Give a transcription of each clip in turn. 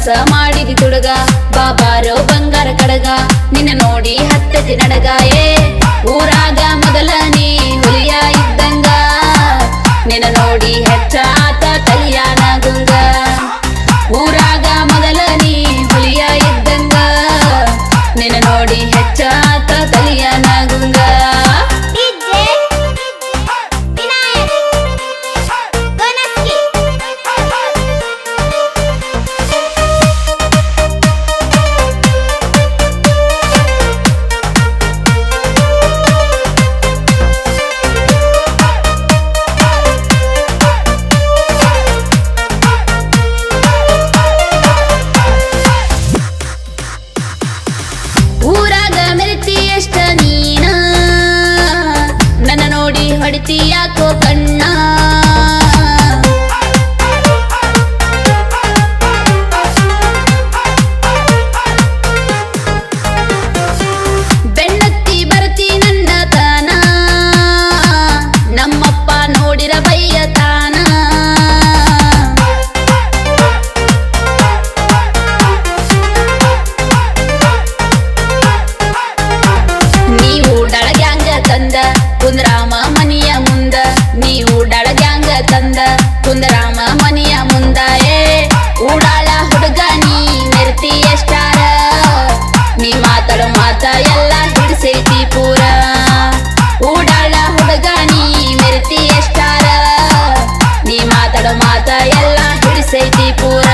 ಮನಸ ಮಾಡಿದಿ ತುಡುಗ ಬಾಬಾರೋ ಬಂಗಾರ ಕಡಗ ನಿನ್ನ ನೋಡಿ ಹತ್ತತಿ ನಡಗ ಊರಾಗ ಮೊದಲ ನೀ ಹುಲಿಯ ಇದ್ದಂಗ ನಿನ್ನ ನೋಡಿ ಹೆಚ್ಚ ಆತ ಕಲ್ಯಾಣ ಗುಂಗ ಊರಾಗ ಮೊದಲ ನೀ ಹುಲಿಯ ಇದ್ದಂಗ ನಿನ್ನ ನೋಡಿ ಹೆಚ್ಚ ಆತ ಕಲ್ಯಾಣ ಗುಂಗ ಯಾಕೋ ಕಣ್ಣ ಬೆನ್ನತ್ತಿ ಬರತಿ ನನ್ನ ತಾನ ನಮ್ಮಪ್ಪ ನೋಡಿರ ಬೈಯತಾನ ನೀವು ಡಳಗ್ಯಾಂಗ ತಂದ ಕುಂದ್ರಾಮ ಮನಿಯ ಮುಂದ ನೀವು ಡಳಗ್ಯಾಂಗ ತಂದ ಕುಂದ್ರಾಮ ಮನಿಯ ಮುಂದ ಊಡಾಳ ಹುಡುಗ ನೀ ಮೆರ್ತಿ ಎಷ್ಟಾರ ನೀ ಮಾತಾಡೋ ಮಾತ ಎಲ್ಲ ಹಿಡಿಸೈತಿ ಪೂರ ಊಡಾಳ ಹುಡುಗ ನೀ ಮೆರ್ತಿ ಎಷ್ಟಾರ ನೀ ಮಾತಾಡೋ ಮಾತ ಎಲ್ಲ ಹಿಡಿಸೈತಿ ಪೂರ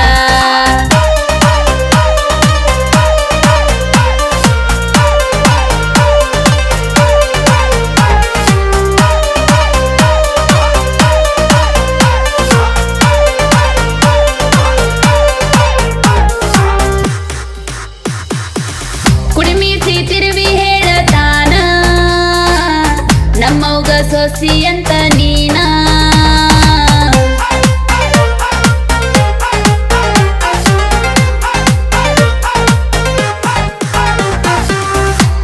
ತಿರುವಿ ಹೇಳತಾನ ನಮ್ಮವ್ಗ ಸೊಸಿ ಅಂತ ನೀನ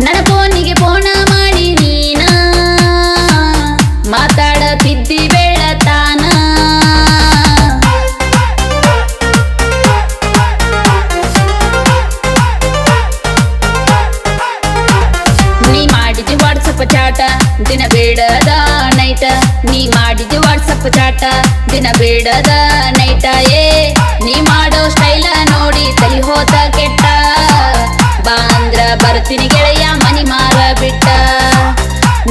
ನನ್ನ ಫೋನಿಗೆ ಫೋನ ಮಾಡಿ ನೀನ ಮಾತಾಡತಿದ್ದಿ ಬೆಳತಾನ ವಾಟ್ಸಪ್ ಚಾಟ ದಿನ ಬೇಡದ ನೈಟ ನೀ ಮಾಡಿದ ವಾಟ್ಸಪ್ ಚಾಟ ದಿನ ಬೇಡದ ನೈಟ ನೀ ಮಾಡೋ ಸ್ಟೈಲ ನೋಡಿ ತಲಿ ಹೋತ ಕೆಟ್ಟ ಬಾ ಅಂದ್ರ ಬರ್ತೀನಿ ಗೆಳೆಯ ಮನಿ ಮಾರ ಬಿಟ್ಟ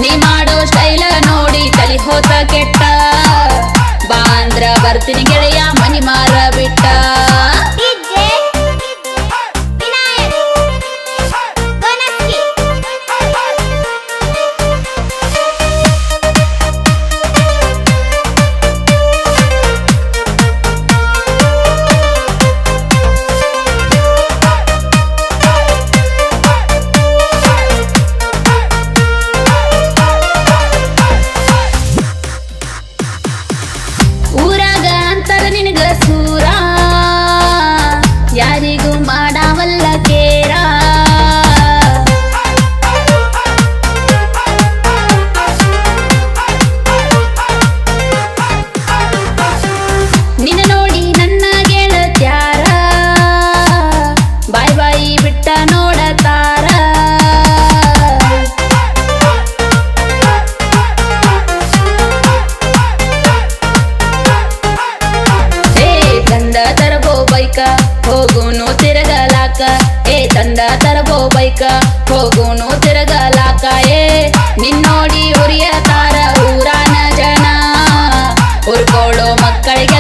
ನೀ ಮಾಡೋ ಸ್ಟೈಲ ನೋಡಿ ತಲಿ ಹೋತ ಕೆಟ್ಟ ಬಾ ಅಂದ್ರ ಬರ್ತೀನಿ ಗೆಳೆಯ ಮನಿ ಮಾರ ಬಿಟ್ಟ ನಿನಗ ಸೂರ ಯಾರಿಗೂ ಮಾಡವಲ್ಲ ಕೇರ ನಿನ್ನ ನೋಡಿ ನನ್ನ ಗೆಳತ್ಯಾರ ಬಾಯ್ ಬಾಯಿ ಬಿಟ್ಟ ನೋಡತಾರ ತರಬೋ ಬೈಕ ಹೋಗುನು ತಿರಗಲಾಕ ತಂದ ತರಬೋ ಬೈಕ ಹೋಗುನು ತಿರಗಲಾಕ ನಿನ್ನೋಡಿ ಉರಿಯತಾರ ಊರಾನ ಜನ ಉರ್ಕೊಳ್ಳೋ ಮಕ್ಕಳಿಗೆ